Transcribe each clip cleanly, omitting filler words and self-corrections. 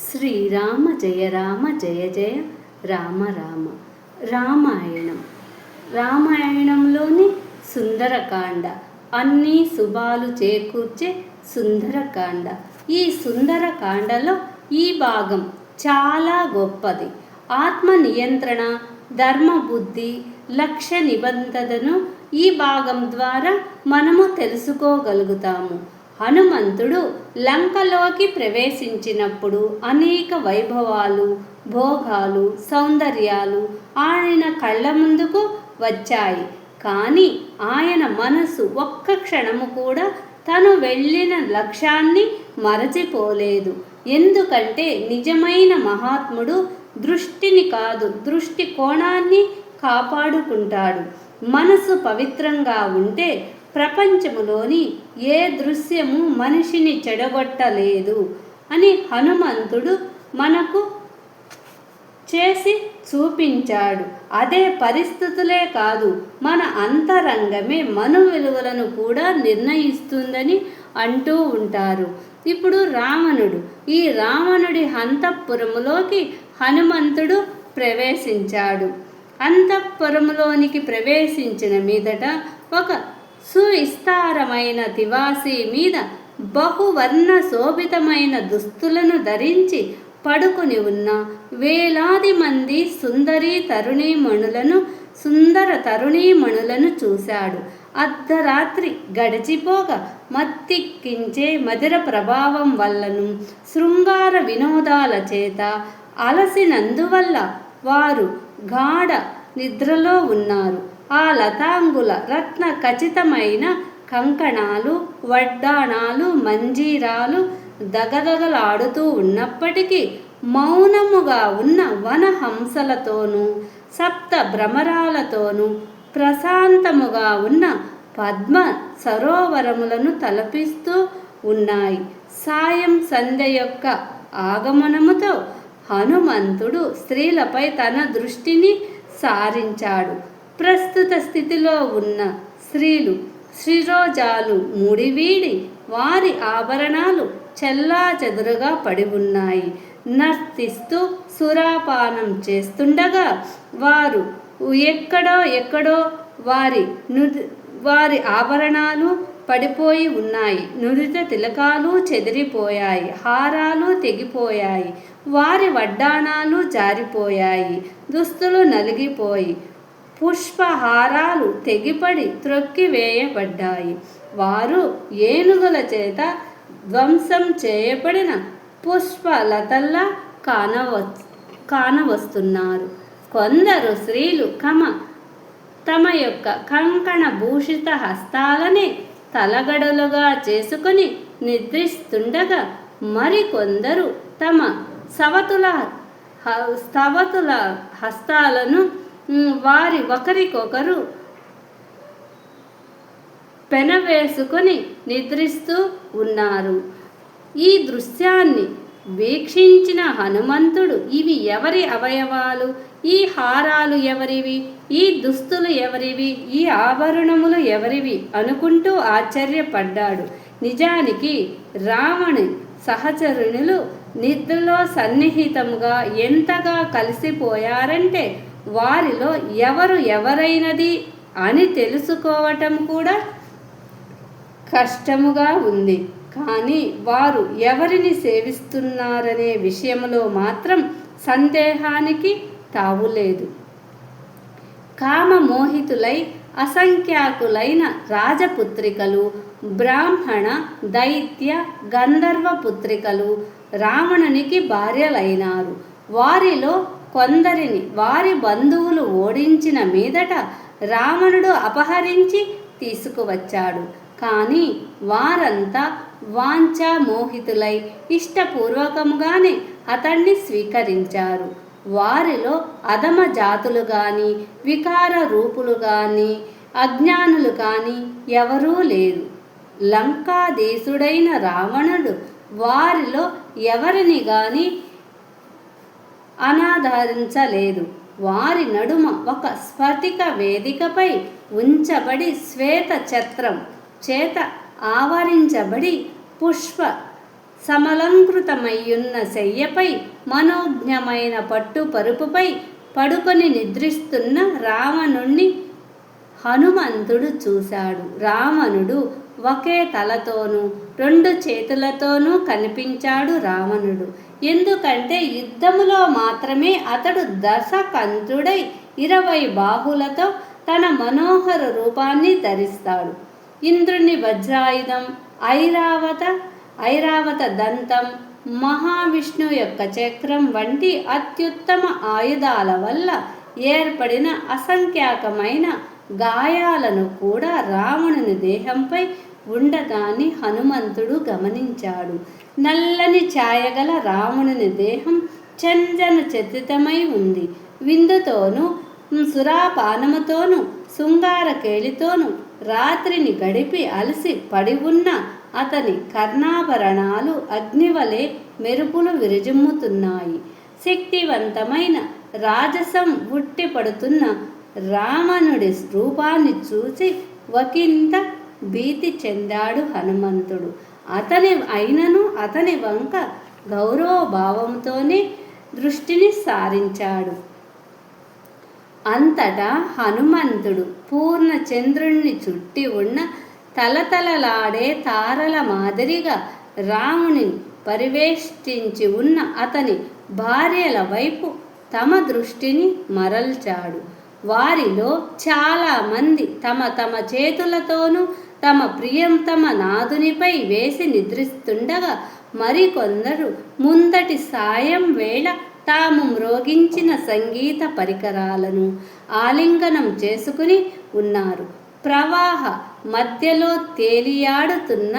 శ్రీరామ జయ రామ జయ జయ రామ రామ. రామాయణం. రామాయణంలోని సుందరకాండ అన్ని శుభాలు చేకూర్చే సుందరకాండ. ఈ సుందరకాండలో ఈ భాగం చాలా గొప్పది. ఆత్మ నియంత్రణ, ధర్మబుద్ధి, లక్ష్య నిబద్ధతను ఈ భాగం ద్వారా మనము తెలుసుకోగలుగుతాము. హనుమంతుడు లంకలోకి ప్రవేశించినప్పుడు అనేక వైభవాలు, భోగాలు, సౌందర్యాలు ఆయన కళ్ళ ముందుకు వచ్చాయి. కానీ ఆయన మనసు ఒక్క క్షణము కూడా తను వెళ్ళిన లక్ష్యాన్ని మరచిపోలేదు. ఎందుకంటే నిజమైన మహాత్ముడు దృష్టిని కాదు, దృష్టి కోణాన్ని కాపాడుకుంటాడు. మనసు పవిత్రంగా ఉంటే ప్రపంచములోని ఏ దృశ్యము మనిషిని చెడగొట్టలేదు అని హనుమంతుడు మనకు చేసి చూపించాడు. అదే పరిస్థితులే కాదు, మన అంతరంగమే మన విలువలను కూడా నిర్ణయిస్తుందని అంటూ ఉంటారు. ఇప్పుడు రావణుడు. ఈ రావణుడి అంతఃపురములోకి హనుమంతుడు ప్రవేశించాడు. అంతఃపురములోనికి ప్రవేశించిన మీదట ఒక సువిస్తారమైన తివాసి మీద బహువర్ణ శోభితమైన దుస్తులను ధరించి పడుకుని ఉన్న వేలాది మంది సుందర తరుణీమణులను చూశాడు. అర్ధరాత్రి గడిచిపోగా మత్తెక్కించే మధుర ప్రభావం వల్లను, శృంగార వినోదాల చేత అలసినందువల్ల వారు గాఢ నిద్రలో ఉన్నారు. ఆ లతాంగుల రత్న ఖచ్చితమైన కంకణాలు, వడ్డాణాలు, మంజీరాలు దగదగలాడుతూ ఉన్నప్పటికీ మౌనముగా ఉన్న వనహంసలతోనూ, సప్త భ్రమరాలతోనూ ప్రశాంతముగా ఉన్న పద్మ సరోవరములను తలపిస్తూ ఉన్నాయి. సాయం సంధ్య యొక్క ఆగమనముతో హనుమంతుడు స్త్రీలపై తన దృష్టిని సారించాడు. ప్రస్తుత స్థితిలో ఉన్న స్త్రీలు శిరోజాలు ముడివీడి వారి ఆభరణాలు చెల్లాచెదురుగా పడి ఉన్నాయి. నర్తిస్తూ సురాపానం చేస్తుండగా వారు ఎక్కడో వారి ఆభరణాలు పడిపోయి ఉన్నాయి. నురిత తిలకాలు చెదిరిపోయాయి, హారాలు తెగిపోయాయి, వారి వడ్డాణాలు జారిపోయాయి, దుస్తులు నలిగిపోయి పుష్పహారాలు తెగిపడి త్రొక్కివేయబడ్డాయి. వారు ఏనుగుల చేత ధ్వంసం చేయబడిన పుష్పలతల్లా కానవస్తున్నారు. కొందరు స్త్రీలు తమ యొక్క కంకణ భూషిత హస్తాలని తలగడలుగా చేసుకొని నిద్రిస్తుండగా, మరికొందరు తమ స్తవతుల హస్తాలను వారి ఒకరికొకరు పెనవేసుకొని నిద్రిస్తూ ఉన్నారు. ఈ దృశ్యాన్ని వీక్షించిన హనుమంతుడు, ఇవి ఎవరి అవయవాలు? ఈ హారాలు ఎవరివి? ఈ దుస్తులు ఎవరివి? ఈ ఆభరణములు ఎవరివి? అనుకుంటూ ఆశ్చర్యపడ్డాడు. నిజానికి రావణుని సహచరుణులు నిద్రలో సన్నిహితంగా ఎంతగా కలిసిపోయారంటే వారిలో ఎవరైనది అని తెలుసుకోవటం కూడా కష్టముగా ఉంది. కానీ వారు ఎవరిని సేవిస్తున్నారనే విషయంలో మాత్రం సందేహానికి తావులేదు. కామమోహితులై అసంఖ్యాకులైన రాజపుత్రికలు, బ్రాహ్మణ, దైత్య, గంధర్వ పుత్రికలు రావణునికి భార్యలైనారు. వారిలో కొందరిని వారి బంధువులు ఓడించిన మీదట రావణుడు అపహరించి తీసుకువచ్చాడు. కానీ వారంతా వాంఛామోహితులై ఇష్టపూర్వకంగానే అతన్ని స్వీకరించారు. వారిలో అధమ జాతులు కానీ, వికార రూపులు కానీ, అజ్ఞానులు కానీ ఎవరూ లేరు. లంకాదేశుడైన రావణుడు వారిలో ఎవరిని కానీ అనాదరించలేదు. వారి నడుమ ఒక స్ఫటిక వేదికపై ఉంచబడి శ్వేత ఛత్రం చేత ఆవరించబడి పుష్ప సమలంకృతమయ్యున్న శయ్యపై మనోజ్ఞమైన పట్టు పరుపుపై పడుకొని నిద్రిస్తున్న రావణుణ్ణి హనుమంతుడు చూశాడు. రావణుడు ఒకే తలతోనూ 2 చేతులతోనూ కనిపించాడు రావణుడు. ఎందుకంటే యుద్ధములో మాత్రమే అతడు దశకంఠుడై 20 బాహులతో తన మనోహర రూపాన్ని ధరిస్తాడు. ఇంద్రుని వజ్రాయుధం, ఐరావత దంతం, మహావిష్ణు యొక్క చక్రం వంటి అత్యుత్తమ ఆయుధాల వల్ల ఏర్పడిన అసంఖ్యాకమైన గాయాలను కూడా రావణుని దేహంపై ఉండగాని హనుమంతుడు గమనించాడు. నల్లని ఛాయగల రావణుని దేహం చందన చర్చితమై ఉంది. విందుతోనూ సురాపానముతోనూ శృంగార కేళితోనూ రాత్రిని గడిపి అలసి పడి ఉన్న అతని కర్ణాభరణాలు అగ్నివలే మెరుపులు విరజిమ్ముతున్నాయి. శక్తివంతమైన రాజసం ఉట్టిపడుతున్న రావణుడి రూపాన్ని చూసి ఒకంత భీతి చెందాడు హనుమంతుడు. అతని వంక గౌరవభావంతోనే దృష్టిని సారించాడు. అంతటా హనుమంతుడు పూర్ణ చంద్రుణ్ణి చుట్టి ఉన్న తలతలలాడే తారల మాదిరిగా రాముని పరివేష్టించి ఉన్న అతని భార్యల వైపు తమ దృష్టిని మరల్చాడు. వారిలో చాలామంది తమ తమ చేతులతోనూ తమ ప్రియంతమ నాదునిపై వేసి నిద్రిస్తుండగా మరికొందరు ముందటి సాయం వేళ తాము మ్రోగించిన సంగీత పరికరాలను ఆలింగనం చేసుకుని ఉన్నారు. ప్రవాహ మధ్యలో తేలియాడుతున్న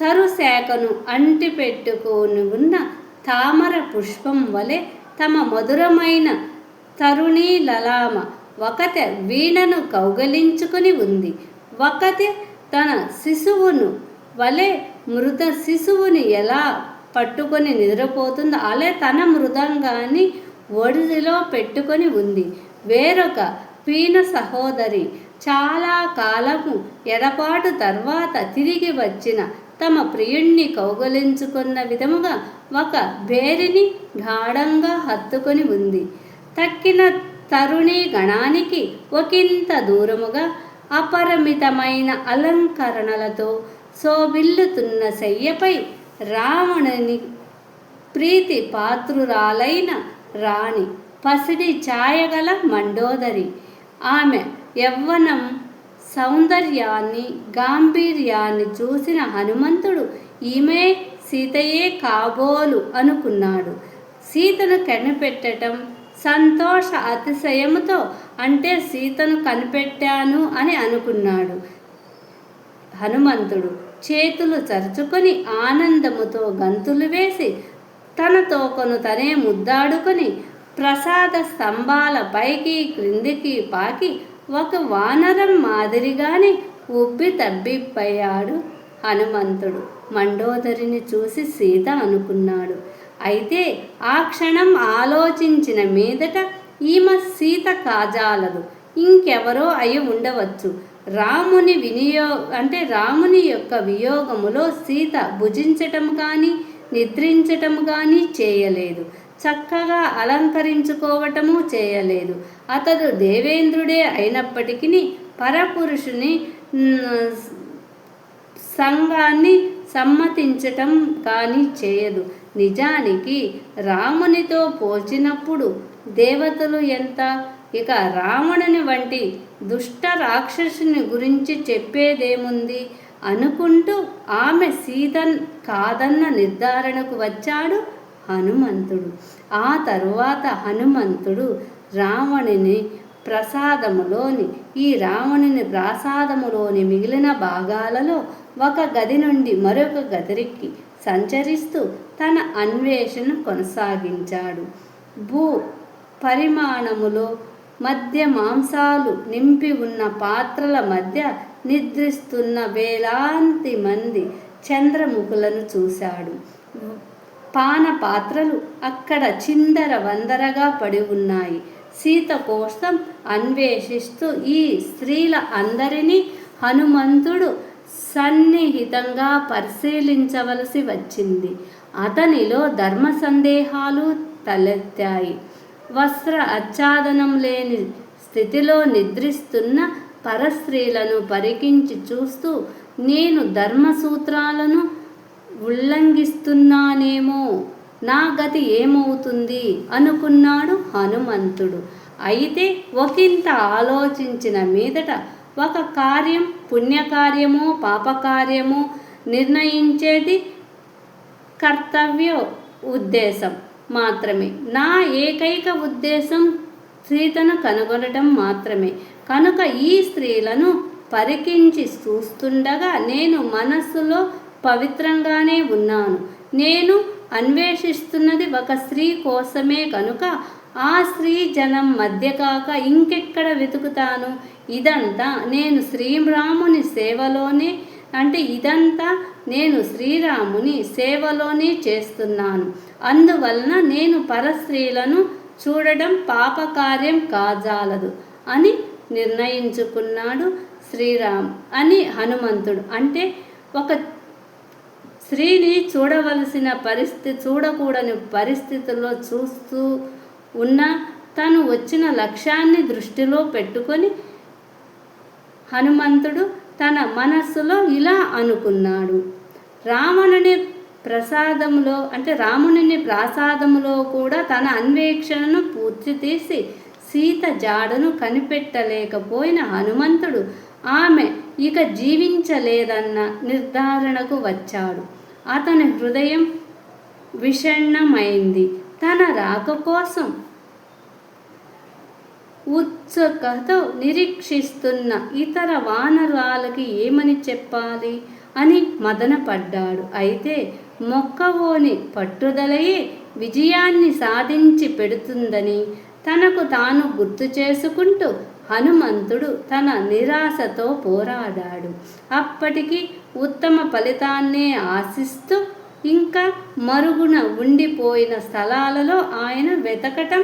తరుశాఖను అంటిపెట్టుకొని ఉన్న తామర పుష్పం వలె తమ మధురమైన తరుణీ లలామ ఒకతే వీణను కౌగలించుకుని ఉంది. ఒకతే తన శిశువును వలె శిశువుని ఎలా పట్టుకొని నిద్రపోతుందో అలా తన మృదంగాన్ని ఒడిలో పెట్టుకొని ఉంది. వేరొక పీన సహోదరి చాలా కాలము ఎడపాటు తర్వాత తిరిగి వచ్చిన తమ ప్రియుణ్ణి కౌగలించుకున్న విధముగా ఒక భేరిని గాఢంగా హత్తుకొని ఉంది. తక్కిన తరుణీ గణానికి ఒకంత దూరముగా అపరిమితమైన అలంకరణలతో శోభిల్లుతున్న శయ్యపై రావణుని ప్రీతి పాత్రురాలైన రాణి, పసిడి ఛాయగల మండోదరి. ఆమె యవ్వనం, సౌందర్యాన్ని, గాంభీర్యాన్ని చూసిన హనుమంతుడు ఈమె సీతయే కాబోలు అనుకున్నాడు. సీతను కనిపెట్టడం సంతోష అతిశయముతో అంటే సీతను కనిపెట్టాను అని అనుకున్నాడు. హనుమంతుడు చేతులు చరుచుకొని ఆనందముతో గంతులు వేసి తన తోకను తనే ముద్దాడుకొని ప్రసాద స్తంభాల పైకి క్రిందికి పాకి ఒక వానరం మాదిరిగానే ఉబ్బి తబ్బిపోయాడు హనుమంతుడు. మండోదరిని చూసి సీత అనుకున్నాడు. అయితే ఆ క్షణం ఆలోచించిన మీదట ఈమె సీత కాజాలదు, ఇంకెవరో అయి ఉండవచ్చు. రాముని యొక్క వియోగములో సీత భుజించటం కానీ నిద్రించటం కానీ చేయలేదు. చక్కగా అలంకరించుకోవటము చేయలేదు. అతడు దేవేంద్రుడే అయినప్పటికీ పరపురుషుని సంఘాన్ని సమ్మతించటం కానీ చేయదు. నిజానికి రామునితో పోల్చినప్పుడు దేవతలు ఎంత, ఇక రావణుని వంటి దుష్ట రాక్షసుని గురించి చెప్పేదేముంది అనుకుంటూ ఆమె సీత కాదన్న నిర్ధారణకు వచ్చాడు హనుమంతుడు. ఆ తరువాత హనుమంతుడు రావణుని ప్రాసాదములోని మిగిలిన భాగాలలో ఒక గది నుండి మరొక గదికి సంచరిస్తూ తన అన్వేషణ కొనసాగించాడు. భూ పరిమాణములో మధ్య మాంసాలు నింపి ఉన్న పాత్రల మధ్య నిద్రిస్తున్న వేలాంతి మంది చంద్రముఖులను చూశాడు. పాన పాత్రలు అక్కడ చిందర వందరగా పడి ఉన్నాయి. సీత కోసం అన్వేషిస్తూ ఈ స్త్రీల అందరినీ హనుమంతుడు సన్నిహితంగా పరిశీలించవలసి వచ్చింది. అతనిలో ధర్మ సందేహాలు తలెత్తాయి. వస్త్ర ఆచ్ఛాదనం లేని స్థితిలో నిద్రిస్తున్న పరస్త్రీలను పరికించి చూస్తూ, నేను ధర్మసూత్రాలను ఉల్లంఘిస్తున్నానేమో, నా గతి ఏమవుతుంది అనుకున్నాడు హనుమంతుడు. అయితే ఒకంత ఆలోచించిన మీదట ఒక కార్యం పుణ్యకార్యమో పాపకార్యమో నిర్ణయించేది కర్తవ్య ఉద్దేశం మాత్రమే. నా ఏకైక ఉద్దేశం సీతను కనుగొనడం మాత్రమే. కనుక ఈ స్త్రీలను పరికించి చూస్తుండగా నేను మనస్సులో పవిత్రంగానే ఉన్నాను. నేను అన్వేషిస్తున్నది ఒక స్త్రీ కోసమే కనుక ఆ స్త్రీ జనం మధ్య కాక ఇంకెక్కడ వెతుకుతాను? ఇదంతా నేను శ్రీరాముని సేవలోనే చేస్తున్నాను. అందువలన నేను పరస్త్రీలను చూడడం పాపకార్యం కాజాలదు అని నిర్ణయించుకున్నాడు శ్రీరామ్ అని హనుమంతుడు. అంటే ఒక స్త్రీని చూడకూడని పరిస్థితుల్లో చూస్తూ ఉన్న తను వచ్చిన లక్ష్యాన్ని దృష్టిలో పెట్టుకొని హనుమంతుడు తన మనస్సులో ఇలా అనుకున్నాడు. రాముని ప్రాసాదములో కూడా తన అన్వేషణను పూర్తి చేసి సీత జాడను కనిపెట్టలేకపోయిన హనుమంతుడు ఆమె ఇక జీవించలేదన్న నిర్ధారణకు వచ్చాడు. అతని హృదయం విషణ్ణమైంది. తన రాక కోసం ఉత్సుకతో నిరీక్షిస్తున్న ఇతర వానరాలకి ఏమని చెప్పాలి అని మదనపడ్డాడు. అయితే మొక్కవోని పట్టుదలయే విజయాన్ని సాధించి పెడుతుందని తనకు తాను గుర్తు చేసుకుంటూ హనుమంతుడు తన నిరాశతో పోరాడాడు. అప్పటికి ఉత్తమ ఫలితాన్నే ఆశిస్తూ ఇంకా మరుగున ఉండిపోయిన స్థలాలలో ఆయన వెతకటం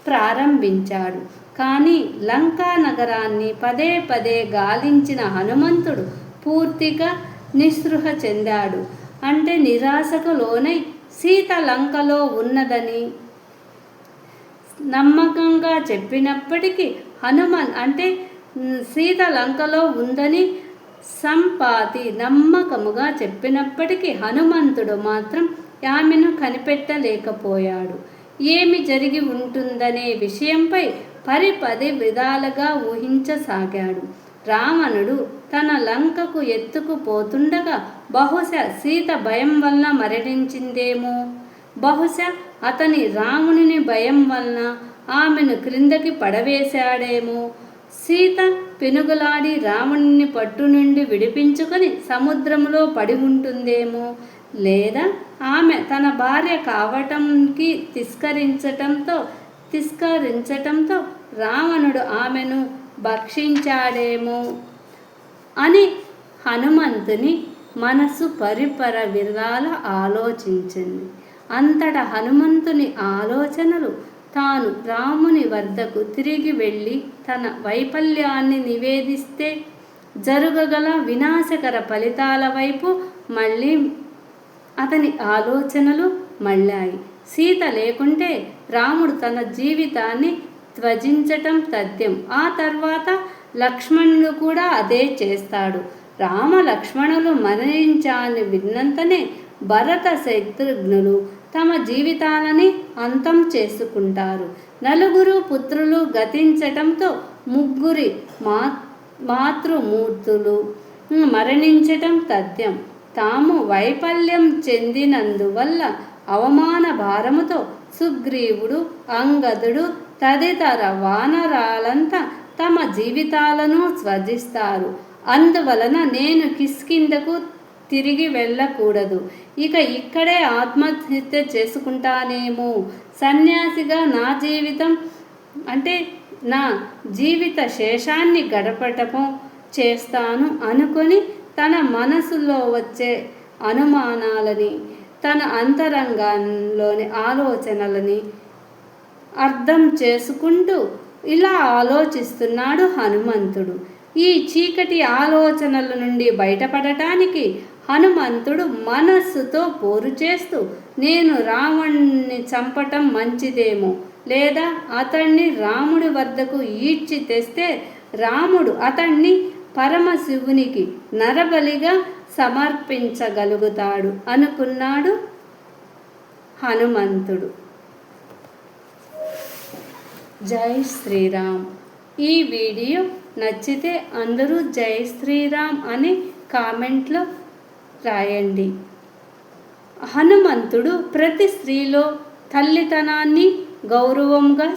ప్రారంభించాడు. కానీ లంకా నగరాన్ని పదే పదే గాలించిన హనుమంతుడు పూర్తిగా నిస్పృహ చెందాడు. అంటే నిరాశకు లోనై సీత లంకలో ఉన్నదని నమ్మకంగా చెప్పినప్పటికీ సీత లంకలో ఉందని సంపాతి నమ్మకముగా చెప్పినప్పటికీ హనుమంతుడు మాత్రం ఆమెను కనిపెట్టలేకపోయాడు. ఏమి జరిగి ఉంటుందనే విషయంపై పది విధాలుగా ఊహించసాగాడు. రావణుడు తన లంకకు ఎత్తుకుపోతుండగా బహుశా సీత భయం వలన మరణించిందేమో, బహుశా అతని రాముని భయం వలన ఆమెను క్రిందకి పడవేశాడేమో, సీత పెనుగులాడి రావణుని పట్టు నుండి విడిపించుకొని సముద్రంలో పడి ఉంటుందేమో, లేదా ఆమె తన భార్య కావటానికి తిరస్కరించటంతో రావణుడు ఆమెను భక్షించాడేమో అని హనుమంతుని మనసు పరిపర విధాల ఆలోచించింది. అంతటా హనుమంతుని ఆలోచనలు తాను రాముని వద్దకు తిరిగి వెళ్ళి తన వైఫల్యాన్ని నివేదిస్తే జరగగల వినాశకర ఫలితాల వైపు మళ్ళీ అతని ఆలోచనలు మళ్ళాయి. సీత లేకుంటే రాముడు తన జీవితాన్ని త్యజించటం తథ్యం. ఆ తర్వాత లక్ష్మణుడు కూడా అదే చేస్తాడు. రామ లక్ష్మణులు మరణించాలని విన్నంతనే భరత శత్రుఘ్నులు తమ జీవితాలని అంతం చేసుకుంటారు. 4 పుత్రులు గతించటంతో 3 మాతృమూర్తులు మరణించటం తథ్యం. తాము వైఫల్యం చెందినందువల్ల అవమాన భారముతో సుగ్రీవుడు, అంగదుడు తదితర వానరాలంతా తమ జీవితాలను త్యజిస్తారు. అందువలన నేను కిష్కింధకు తిరిగి వెళ్ళకూడదు. ఇక ఇక్కడే ఆత్మహత్య చేసుకుంటానేమో. సన్యాసిగా నా జీవిత శేషాన్ని గడపటమో చేస్తాను అనుకొని తన మనసులో వచ్చే అనుమానాలని, తన అంతరంగంలోని ఆలోచనలని అర్థం చేసుకుంటూ ఇలా ఆలోచిస్తున్నాడు హనుమంతుడు. ఈ చీకటి ఆలోచనల నుండి బయటపడటానికి హనుమంతుడు మనస్సుతో పోరు చేస్తూ నేను రావణ్ణి చంపటం మంచిదేమో, లేదా అతన్ని రాముడి వద్దకు ఈడ్చి తెస్తే రాముడు అతన్ని పరమశివునికి నరబలిగా సమర్పించగలుగుతాడు అనుకున్నాడు హనుమంతుడు. జై శ్రీరామ్. ఈ వీడియో నచ్చితే అందరూ జై శ్రీరామ్ అని కామెంట్లో రాయండి. హనుమంతుడు ప్రతి స్త్రీలో తల్లితనాన్ని గౌరవంగా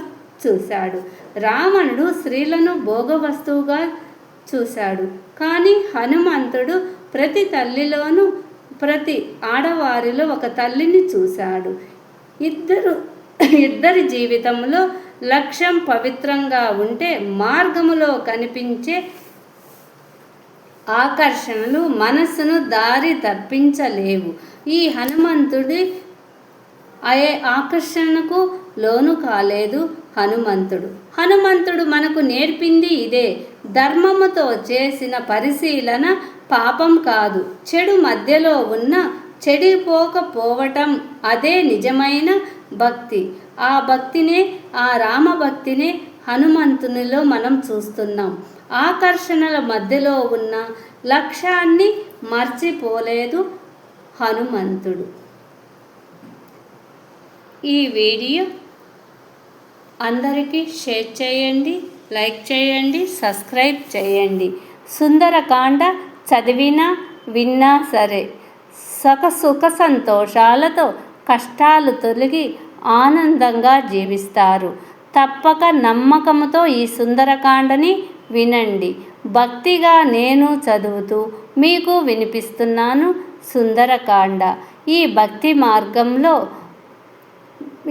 చూశాడు. రావణుడు స్త్రీలను భోగవస్తువుగా చూశాడు. కానీ హనుమంతుడు ప్రతి తల్లిలోనూ ప్రతి ఆడవారిలో ఒక తల్లిని చూశాడు. ఇద్దరి జీవితంలో లక్ష్యం పవిత్రంగా ఉంటే మార్గములో కనిపించే ఆకర్షణలు మనస్సును దారి తప్పించలేవు. ఈ హనుమంతుడి ఆకర్షణకు లోను కాలేదు హనుమంతుడు మనకు నేర్పింది ఇదే. ధర్మముతో చేసిన పరిశీలన పాపం కాదు, చెడు మధ్యలో ఉన్న చెడిపోకపోవటం అదే నిజమైన భక్తి. ఆ భక్తినే, ఆ రామభక్తినే హనుమంతునిలో మనం చూస్తున్నాం. ఆకర్షణల మధ్యలో ఉన్న లక్ష్యాన్ని మర్చిపోలేదు హనుమంతుడు. ఈ వీడియో అందరికీ షేర్ చేయండి, లైక్ చేయండి, సబ్స్క్రైబ్ చేయండి. సుందరకాండ చదివినా విన్నా సరే సుఖ సంతోషాలతో కష్టాలు తొలగి ఆనందంగా జీవిస్తారు. తప్పక నమ్మకంతో ఈ సుందరకాండని వినండి. భక్తిగా నేను చదువుతూ మీకు వినిపిస్తున్నాను సుందరకాండ. ఈ భక్తి మార్గంలో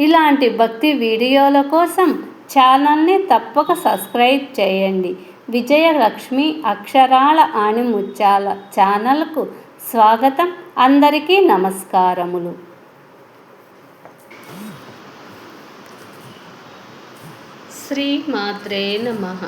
ఇలాంటి భక్తి వీడియోల కోసం ఛానల్ని తప్పక సబ్స్క్రైబ్ చేయండి. విజయలక్ష్మి అక్షరాల ఆణిముత్యాల ఛానల్కు స్వాగతం. అందరికీ నమస్కారములు. శ్రీమాత్రే నమః.